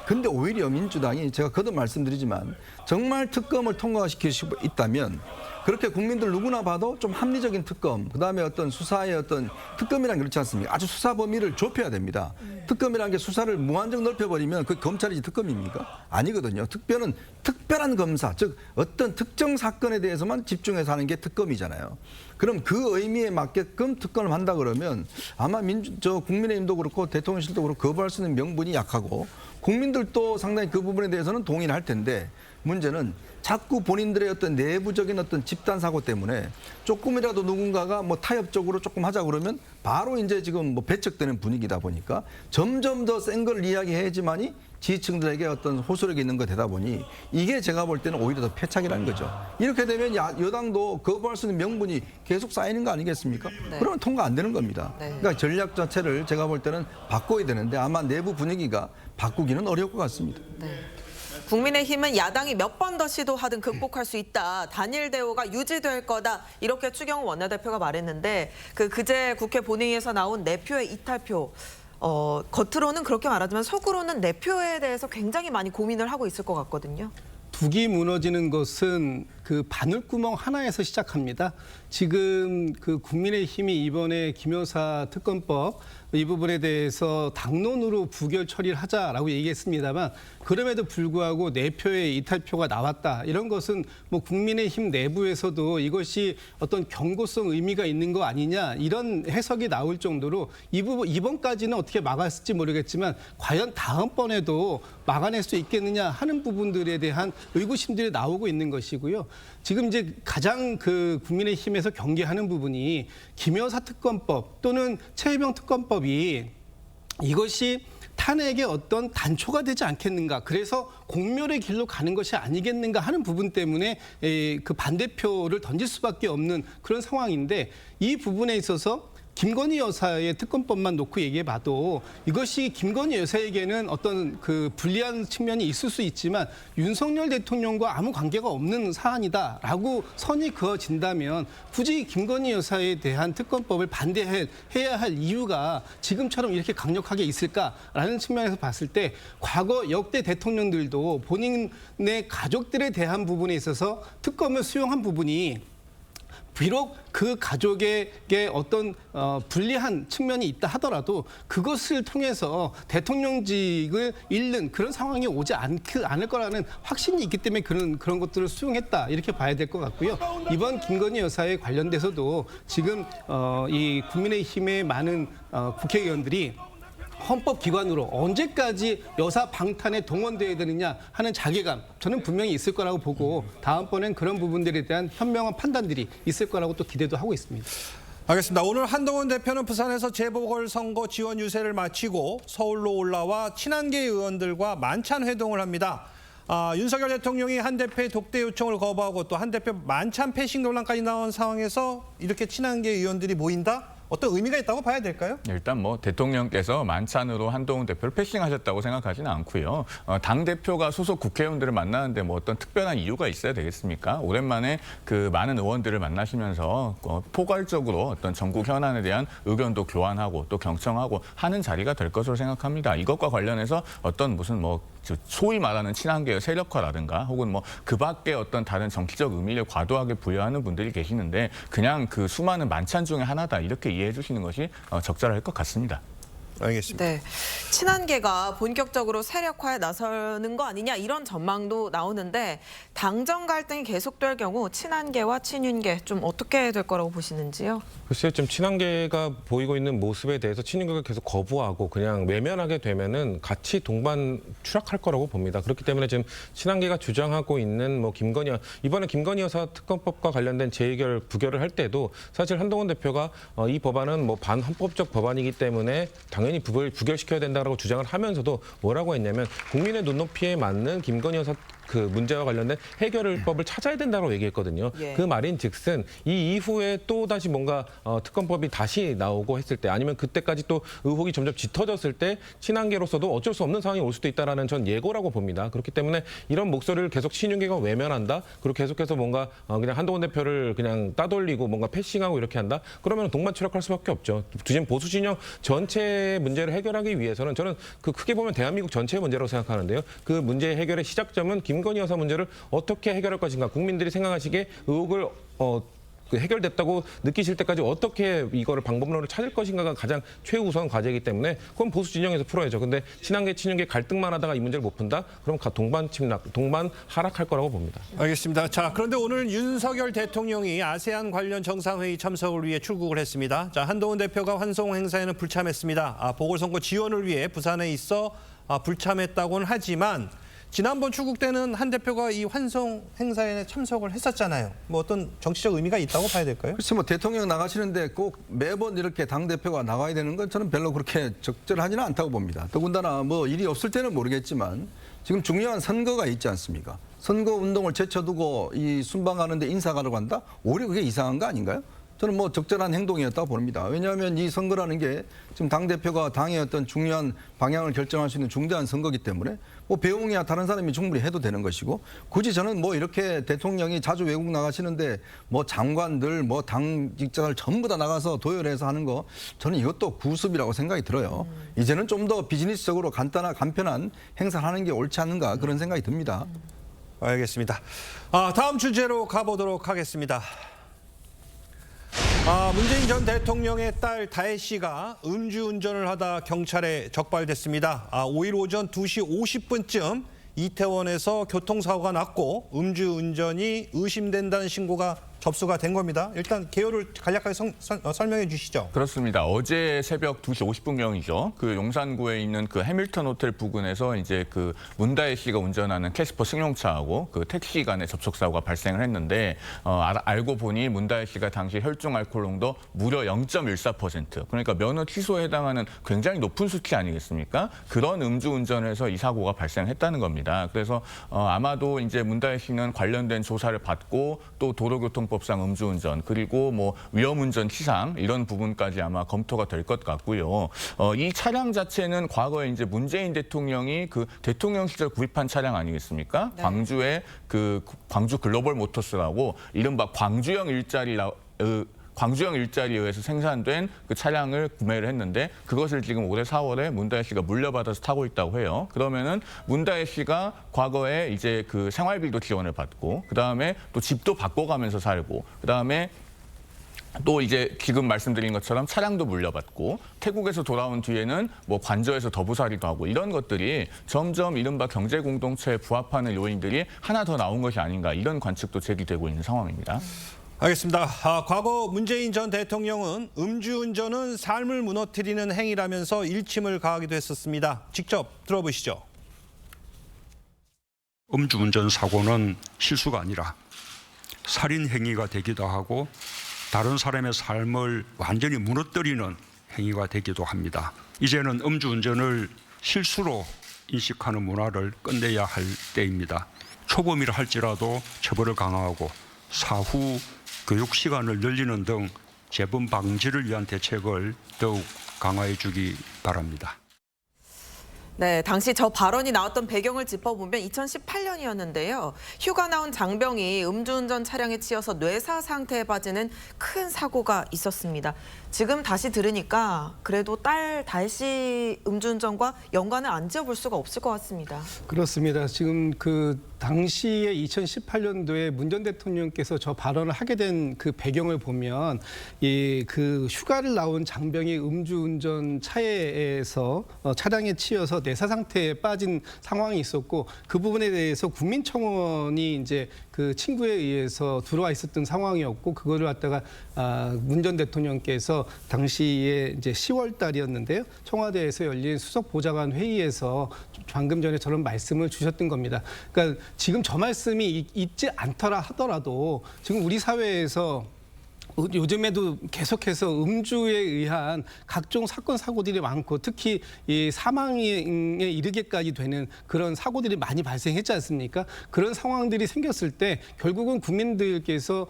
근데 오히려 민주당이 제가 거듭 말씀드리지만 정말 특검을 통과시킬 수 있다면 그렇게 국민들 누구나 봐도 좀 합리적인 특검, 그다음에 어떤 수사의 어떤 특검이란 그렇지 않습니까? 아주 수사 범위를 좁혀야 됩니다. 특검이라는 게 수사를 무한정 넓혀버리면 그 검찰이지 특검입니까? 아니거든요. 특별은 특별한 검사, 즉 어떤 특정 사건에 대해서만 집중해서 하는 게 특검이잖아요. 그럼 그 의미에 맞게끔 특검을 한다 그러면 아마 국민의힘도 그렇고 대통령실도 그렇고 거부할 수 있는 명분이 약하고 국민들도 상당히 그 부분에 대해서는 동의를 할 텐데 문제는 자꾸 본인들의 어떤 내부적인 어떤 집단 사고 때문에 조금이라도 누군가가 뭐 타협적으로 조금 하자 그러면 바로 이제 지금 뭐 배척되는 분위기다 보니까 점점 더 센 걸 이야기해야지만이 지지층들에게 어떤 호소력이 있는 거 되다 보니 이게 제가 볼 때는 오히려 더 패착이라는 거죠. 이렇게 되면 여당도 거부할 수 있는 명분이 계속 쌓이는 거 아니겠습니까? 네. 그러면 통과 안 되는 겁니다. 네. 그러니까 전략 자체를 제가 볼 때는 바꿔야 되는데 아마 내부 분위기가 바꾸기는 어려울 것 같습니다. 네. 국민의힘은 야당이 몇 번 더 시도하든 극복할 수 있다. 단일 대우가 유지될 거다. 이렇게 추경호 원내대표가 말했는데 그제 국회 본회의에서 나온 내표의 이탈표. 겉으로는 그렇게 말하지만 속으로는 내표에 대해서 굉장히 많이 고민을 하고 있을 것 같거든요. 국이 무너지는 것은 그 바늘구멍 하나에서 시작합니다. 지금 그 국민의힘이 이번에 김여사 특검법 이 부분에 대해서 당론으로 부결 처리를 하자라고 얘기했습니다만 그럼에도 불구하고 4표의 이탈표가 나왔다. 이런 것은 뭐 국민의힘 내부에서도 이것이 어떤 경고성 의미가 있는 거 아니냐 이런 해석이 나올 정도로 이 부분 이번까지는 어떻게 막았을지 모르겠지만 과연 다음번에도 막아낼 수 있겠느냐 하는 부분들에 대한 의구심들이 나오고 있는 것이고요. 지금 이제 가장 그 국민의힘에서 경계하는 부분이 김여사 특검법 또는 최혜병 특검법이 이것이 탄핵의 어떤 단초가 되지 않겠는가. 그래서 공멸의 길로 가는 것이 아니겠는가 하는 부분 때문에 그 반대표를 던질 수밖에 없는 그런 상황인데 이 부분에 있어서 김건희 여사의 특검법만 놓고 얘기해봐도 이것이 김건희 여사에게는 어떤 그 불리한 측면이 있을 수 있지만 윤석열 대통령과 아무 관계가 없는 사안이다라고 선이 그어진다면 굳이 김건희 여사에 대한 특검법을 반대해야 할 이유가 지금처럼 이렇게 강력하게 있을까라는 측면에서 봤을 때 과거 역대 대통령들도 본인의 가족들에 대한 부분에 있어서 특검을 수용한 부분이 비록 그 가족에게 어떤 불리한 측면이 있다 하더라도 그것을 통해서 대통령직을 잃는 그런 상황이 오지 않을 거라는 확신이 있기 때문에 그런 것들을 수용했다 이렇게 봐야 될 것 같고요. 이번 김건희 여사에 관련돼서도 지금 이 국민의힘의 많은 국회의원들이 헌법기관으로 언제까지 여사 방탄에 동원돼야 되느냐 하는 자괴감 저는 분명히 있을 거라고 보고 다음번엔 그런 부분들에 대한 현명한 판단들이 있을 거라고 또 기대도 하고 있습니다. 알겠습니다. 오늘 한동훈 대표는 부산에서 재보궐선거 지원 유세를 마치고 서울로 올라와 친한계 의원들과 만찬 회동을 합니다. 윤석열 대통령이 한 대표의 독대 요청을 거부하고 또 한 대표 만찬 패싱 논란까지 나온 상황에서 이렇게 친한계 의원들이 모인다? 어떤 의미가 있다고 봐야 될까요? 일단 뭐 대통령께서 만찬으로 한동훈 대표를 패싱하셨다고 생각하지는 않고요. 당 대표가 소속 국회의원들을 만나는데 뭐 어떤 특별한 이유가 있어야 되겠습니까? 오랜만에 그 많은 의원들을 만나시면서 포괄적으로 어떤 전국 현안에 대한 의견도 교환하고 또 경청하고 하는 자리가 될 것으로 생각합니다. 이것과 관련해서 어떤 무슨 뭐 소위 말하는 친한계의 세력화라든가 혹은 뭐 그 밖에 어떤 다른 정치적 의미를 과도하게 부여하는 분들이 계시는데 그냥 그 수많은 만찬 중에 하나다 이렇게 이해해 주시는 것이 적절할 것 같습니다. 알겠습니다. 네, 친한계가 본격적으로 세력화에 나서는 거 아니냐 이런 전망도 나오는데 당정 갈등이 계속될 경우 친한계와 친윤계 좀 어떻게 될 거라고 보시는지요? 글쎄요, 좀 친한계가 보이고 있는 모습에 대해서 친윤계가 계속 거부하고 그냥 외면하게 되면은 같이 동반 추락할 거라고 봅니다. 그렇기 때문에 지금 친한계가 주장하고 있는 뭐 이번에 김건희 여사 특검법과 관련된 재의결 부결을 할 때도 사실 한동훈 대표가 이 법안은 뭐 반헌법적 법안이기 때문에 당연히 부결시켜야 된다고 주장을 하면서도 뭐라고 했냐면 국민의 눈높이에 맞는 김건희 여사 그 문제와 관련된 해결법을 찾아야 된다고 얘기했거든요. 예. 그 말인즉슨 이 이후에 또 다시 뭔가 특검법이 다시 나오고 했을 때 아니면 그때까지 또 의혹이 점점 짙어졌을 때 친한계로서도 어쩔 수 없는 상황이 올 수도 있다라는 전 예고라고 봅니다. 그렇기 때문에 이런 목소리를 계속 친윤계가 외면한다. 그리고 계속해서 뭔가 그냥 한동훈 대표를 그냥 따돌리고 뭔가 패싱하고 이렇게 한다. 그러면 동반 추락할 수밖에 없죠. 지금 보수 진영 전체의 문제를 해결하기 위해서는 저는 그 크게 보면 대한민국 전체의 문제라고 생각하는데요. 그 문제 해결의 시작점은 김건희 여사 문제를 어떻게 해결할 것인가. 국민들이 생각하시기에 의혹을 해결됐다고 느끼실 때까지 어떻게 이거를 방법론을 찾을 것인가가 가장 최우선 과제이기 때문에 그건 보수 진영에서 풀어야죠. 근데 친한계, 친윤계 갈등만 하다가 이 문제를 못 푼다? 그럼 동반 침략, 동반 하락할 거라고 봅니다. 알겠습니다. 자, 그런데 오늘 윤석열 대통령이 아세안 관련 정상회의 참석을 위해 출국을 했습니다. 자, 한동훈 대표가 환송 행사에는 불참했습니다. 보궐선거 지원을 위해 부산에 있어 불참했다고는 하지만 지난번 출국 때는 한 대표가 이 환송 행사에 참석을 했었잖아요. 뭐 어떤 정치적 의미가 있다고 봐야 될까요? 글쎄 뭐 대통령 나가시는데 꼭 매번 이렇게 당대표가 나가야 되는 건 저는 별로 그렇게 적절하지는 않다고 봅니다. 더군다나 뭐 일이 없을 때는 모르겠지만 지금 중요한 선거가 있지 않습니까? 선거 운동을 제쳐두고 이 순방하는데 인사 가러 간다? 오히려 그게 이상한 거 아닌가요? 저는 뭐 적절한 행동이었다고 봅니다. 왜냐하면 이 선거라는 게 지금 당대표가 당의 어떤 중요한 방향을 결정할 수 있는 중대한 선거이기 때문에 뭐 배웅이야 다른 사람이 충분히 해도 되는 것이고 굳이 저는 뭐 이렇게 대통령이 자주 외국 나가시는데 뭐 장관들 뭐 당직자들 전부 다 나가서 도열해서 하는 거 저는 이것도 구습이라고 생각이 들어요. 이제는 좀 더 비즈니스적으로 간편한 행사를 하는 게 옳지 않는가 그런 생각이 듭니다. 알겠습니다. 다음 주제로 가보도록 하겠습니다. 문재인 전 대통령의 딸 다혜 씨가 음주운전을 하다 경찰에 적발됐습니다. 5일 오전 2시 50분쯤 이태원에서 교통사고가 났고 음주운전이 의심된다는 신고가 접수가 된 겁니다. 일단 개요를 간략하게 설명해 주시죠. 그렇습니다. 어제 새벽 2시 50분경이죠. 그 용산구에 있는 그 해밀턴 호텔 부근에서 이제 그 문다혜 씨가 운전하는 캐스퍼 승용차하고 그 택시 간의 접촉사고가 발생을 했는데 알고 보니 문다혜 씨가 당시 혈중 알코올 농도 무려 0.14%. 그러니까 면허 취소에 해당하는 굉장히 높은 수치 아니겠습니까? 그런 음주운전을 해서 이 사고가 발생했다는 겁니다. 그래서 아마도 이제 문다혜 씨는 관련된 조사를 받고 또 도로교통법상 음주운전 그리고 뭐 위험운전 치상 이런 부분까지 아마 검토가 될 것 같고요. 이 차량 자체는 과거에 이제 문재인 대통령이 그 대통령 시절 구입한 차량 아니겠습니까? 네. 광주의 그 광주 글로벌 모터스라고 이른바 광주형 일자리에 의해서 생산된 그 차량을 구매를 했는데 그것을 지금 올해 4월에 문다혜 씨가 물려받아서 타고 있다고 해요. 그러면은 문다혜 씨가 과거에 이제 그 생활비도 지원을 받고 그다음에 또 집도 바꿔가면서 살고 그다음에 또 이제 지금 말씀드린 것처럼 차량도 물려받고 태국에서 돌아온 뒤에는 뭐 관저에서 더부살이도 하고 이런 것들이 점점 이른바 경제 공동체에 부합하는 요인들이 하나 더 나온 것이 아닌가 이런 관측도 제기되고 있는 상황입니다. 알겠습니다. 과거 문재인 전 대통령은 음주운전은 삶을 무너뜨리는 행위라면서 일침을 가하기도 했었습니다. 직접 들어보시죠. 음주운전 사고는 실수가 아니라 살인 행위가 되기도 하고 다른 사람의 삶을 완전히 무너뜨리는 행위가 되기도 합니다. 이제는 음주운전을 실수로 인식하는 문화를 끝내야 할 때입니다. 초범이라 할지라도 처벌을 강화하고 사후 교육 시간을 늘리는 등 재범 방지를 위한 대책을 더욱 강화해 주기 바랍니다. 네, 당시 저 발언이 나왔던 배경을 짚어보면 2018년이었는데요. 휴가 나온 장병이 음주운전 차량에 치여서 뇌사 상태에 빠지는 큰 사고가 있었습니다. 지금 다시 들으니까 그래도 딸 다혜 씨 음주운전과 연관을 안 지어볼 수가 없을 것 같습니다. 그렇습니다. 지금 그 당시에 2018년도에 문 전 대통령께서 저 발언을 하게 된 그 배경을 보면 이 그 휴가를 나온 장병이 음주운전 차에서 차량에 치여서 뇌사 상태에 빠진 상황이 있었고 그 부분에 대해서 국민청원이 이제 그 친구에 의해서 들어와 있었던 상황이었고 그거를 갖다가 문 전 대통령께서 당시에 이제 10월 달이었는데요. 청와대에서 열린 수석 보좌관 회의에서 방금 전에 저런 말씀을 주셨던 겁니다. 그러니까 지금 저 말씀이 있지 않더라 하더라도 지금 우리 사회에서 요즘에도 계속해서 음주에 의한 각종 사건 사고들이 많고 특히 이 사망에 이르게까지 되는 그런 사고들이 많이 발생했지 않습니까? 그런 상황들이 생겼을 때 결국은 국민들께서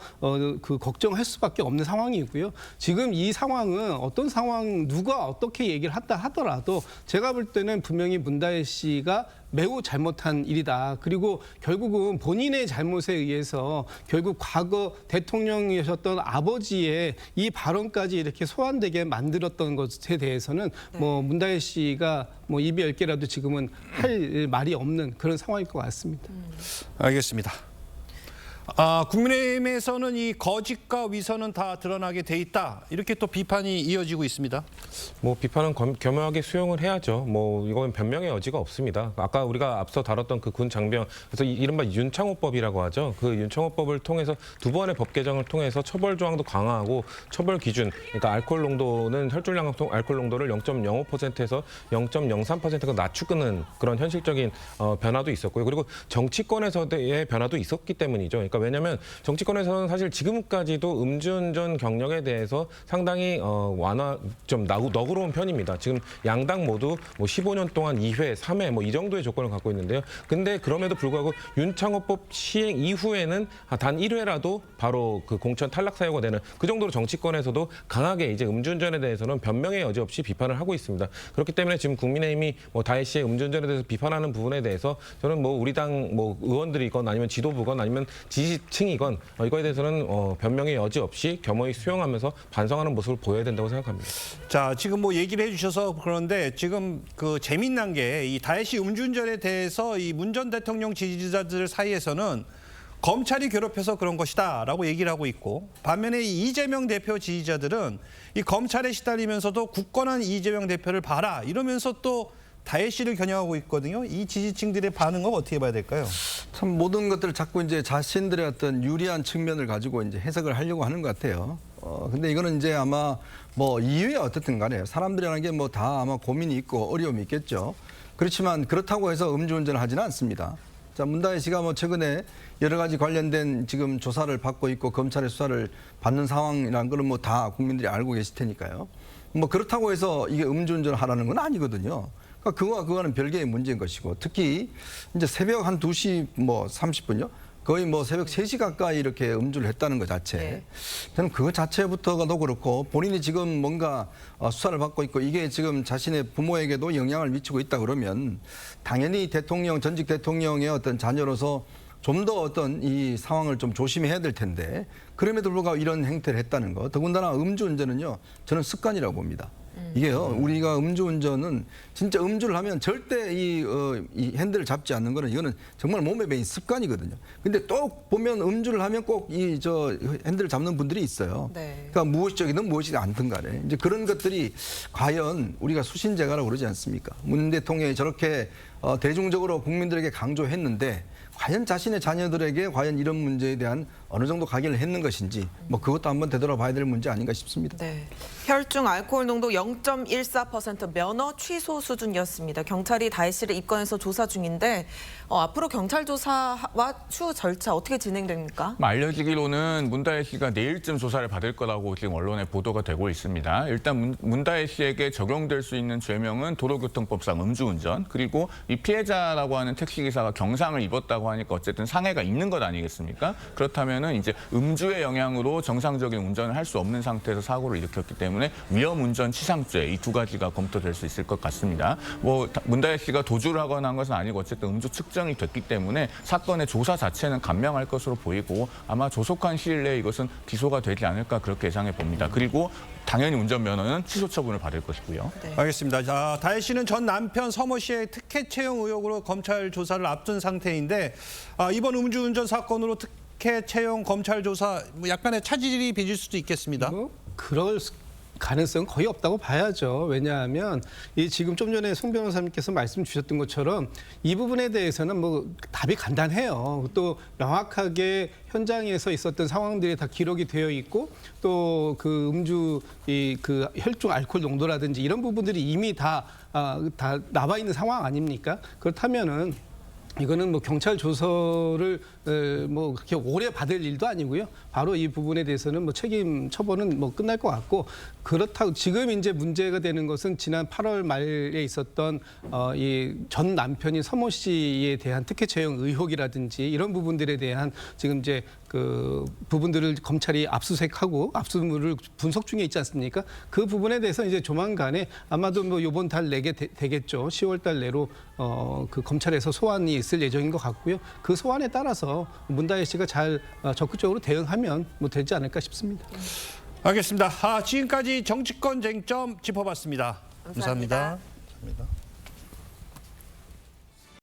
그 걱정할 수밖에 없는 상황이고요. 지금 이 상황은 어떤 상황 누가 어떻게 얘기를 한다 하더라도 제가 볼 때는 분명히 문다혜 씨가 매우 잘못한 일이다. 그리고 결국은 본인의 잘못에 의해서 결국 과거 대통령이셨던 아버지의 이 발언까지 이렇게 소환되게 만들었던 것에 대해서는 뭐 문다혜 씨가 뭐 입이 10개라도 지금은 할 말이 없는 그런 상황일 것 같습니다. 알겠습니다. 국민의힘에서는 이 거짓과 위선은 다 드러나게 돼 있다. 이렇게 또 비판이 이어지고 있습니다. 뭐 비판은 겸허하게 수용을 해야죠. 뭐 이건 변명의 여지가 없습니다. 아까 우리가 앞서 다뤘던 그 군 장병, 그래서 이른바 윤창호법이라고 하죠. 그 윤창호법을 통해서 두 번의 법 개정을 통해서 처벌 조항도 강화하고 처벌 기준, 그러니까 알코올 농도는 혈중량 알코올 농도를 0.05%에서 0.03%가 낮추는 그런 현실적인 변화도 있었고요. 그리고 정치권에서의 변화도 있었기 때문이죠. 그러니까 왜냐하면 정치권에서는 사실 지금까지도 음주운전 경력에 대해서 상당히 좀 너그러운 편입니다. 지금 양당 모두 뭐 15년 동안 2회, 3회 뭐 이 정도의 조건을 갖고 있는데요. 근데 그럼에도 불구하고 윤창호법 시행 이후에는 단 1회라도 바로 그 공천 탈락 사유가 되는 그 정도로 정치권에서도 강하게 이제 음주운전에 대해서는 변명의 여지 없이 비판을 하고 있습니다. 그렇기 때문에 지금 국민의힘이 뭐 다혜 씨의 음주운전에 대해서 비판하는 부분에 대해서 저는 뭐 우리 당 뭐 의원들이건 아니면 지도부건 아니면 지지 지지층이건 이거에 대해서는 변명의 여지 없이 겸허히 수용하면서 반성하는 모습을 보여야 된다고 생각합니다. 자, 지금 뭐 얘기를 해주셔서 그런데 지금 그 재밌는 게 이 다혜씨 음주운전에 대해서 이 문 전 대통령 지지자들 사이에서는 검찰이 괴롭혀서 그런 것이다라고 얘기를 하고 있고, 반면에 이 이재명 대표 지지자들은 이 검찰에 시달리면서도 굳건한 이재명 대표를 봐라 이러면서 또 다혜씨를 겨냥하고 있거든요. 이 지지층들의 반응은 어떻게 봐야 될까요? 참 모든 것들을 자꾸 이제 자신들의 어떤 유리한 측면을 가지고 이제 해석을 하려고 하는 것 같아요. 근데 이거는 이제 아마 뭐 이유야 어떻든 간에 사람들이라는 게 뭐 다 아마 고민이 있고 어려움이 있겠죠. 그렇지만 그렇다고 해서 음주운전을 하지는 않습니다. 자, 문다혜 씨가 뭐 최근에 여러 가지 관련된 지금 조사를 받고 있고 검찰의 수사를 받는 상황이라는 거는 뭐 다 국민들이 알고 계실 테니까요. 뭐 그렇다고 해서 이게 음주운전을 하라는 건 아니거든요. 그러니까 그거는 별개의 문제인 것이고, 특히 이제 새벽 한 2시 뭐 30분요? 거의 뭐 새벽 3시 가까이 이렇게 음주를 했다는 것 자체. 네. 저는 그 자체부터가도 그렇고, 본인이 지금 뭔가 수사를 받고 있고 이게 지금 자신의 부모에게도 영향을 미치고 있다 그러면 당연히 전직 대통령의 어떤 자녀로서 좀 더 어떤 이 상황을 좀 조심해야 될 텐데, 그럼에도 불구하고 이런 행태를 했다는 거. 더군다나 음주운전은요, 저는 습관이라고 봅니다. 이게요, 우리가 음주운전은 진짜 음주를 하면 절대 이 핸들을 잡지 않는 거는 이거는 정말 몸에 배인 습관이거든요. 근데 또 보면 음주를 하면 꼭 핸들을 잡는 분들이 있어요. 네. 그러니까 무의식적이든 무의식이 않든 간에 이제 그런 것들이 과연 우리가 수신제가라고 그러지 않습니까? 문 대통령이 저렇게 대중적으로 국민들에게 강조했는데 과연 자신의 자녀들에게 과연 이런 문제에 대한 어느 정도 각인을 했는 것인지, 뭐 그것도 한번 되돌아봐야 될 문제 아닌가 싶습니다. 네. 혈중 알코올 농도 0.14% 면허 취소 수준이었습니다. 경찰이 다혜씨를 입건해서 조사 중인데 앞으로 경찰 조사와 추후 절차 어떻게 진행됩니까? 알려지기로는 문다혜 씨가 내일쯤 조사를 받을 거라고 지금 언론에 보도가 되고 있습니다. 일단 문다혜 씨에게 적용될 수 있는 죄명은 도로교통법상 음주운전, 그리고 이 피해자라고 하는 택시기사가 경상을 입었다고 하니까 어쨌든 상해가 있는 것 아니겠습니까? 그렇다면은 이제 음주의 영향으로 정상적인 운전을 할 수 없는 상태에서 사고를 일으켰기 때문에 위험운전 치상죄, 이 두 가지가 검토될 수 있을 것 같습니다. 뭐 문다혜 씨가 도주를 하거나 한 것은 아니고 어쨌든 음주 측정이 됐기 때문에 사건의 조사 자체는 감명할 것으로 보이고 아마 조속한 시일 내에 이것은 기소가 되지 않을까 그렇게 예상해 봅니다. 그리고 당연히 운전면허는 취소 처분을 받을 것이고요. 네. 알겠습니다. 자, 다혜 씨는 전 남편 서모 씨의 특혜 채용 의혹으로 검찰 조사를 앞둔 상태인데 이번 음주운전 사건으로 특혜 채용 검찰 조사 뭐 약간의 차질이 빚을 수도 있겠습니다. 그럴 가능성은 거의 없다고 봐야죠. 왜냐하면 이 지금 좀 전에 송 변호사님께서 말씀 주셨던 것처럼 이 부분에 대해서는 뭐 답이 간단해요. 또 명확하게 현장에서 있었던 상황들이 다 기록이 되어 있고, 또 그 음주 그 혈중 알코올 농도라든지 이런 부분들이 이미 다 나와 있는 상황 아닙니까? 그렇다면은 이거는 뭐 경찰 조서를 뭐 그렇게 오래 받을 일도 아니고요. 바로 이 부분에 대해서는 뭐 책임 처벌은 뭐 끝날 것 같고, 그렇다고 지금 이제 문제가 되는 것은 지난 8월 말에 있었던 이 전 남편인 서모 씨에 대한 특혜 채용 의혹이라든지 이런 부분들에 대한 지금 이제 그 부분들을 검찰이 압수수색하고 압수물을 분석 중에 있지 않습니까? 그 부분에 대해서 이제 조만간에 아마도 뭐 이번 달 내게 되겠죠. 10월 달 내로 그 검찰에서 소환이 있을 예정인 것 같고요. 그 소환에 따라서 문다혜 씨가 잘 적극적으로 대응하면 뭐 되지 않을까 싶습니다. 알겠습니다. 지금까지 정치권 쟁점 짚어봤습니다. 감사합니다. 감사합니다.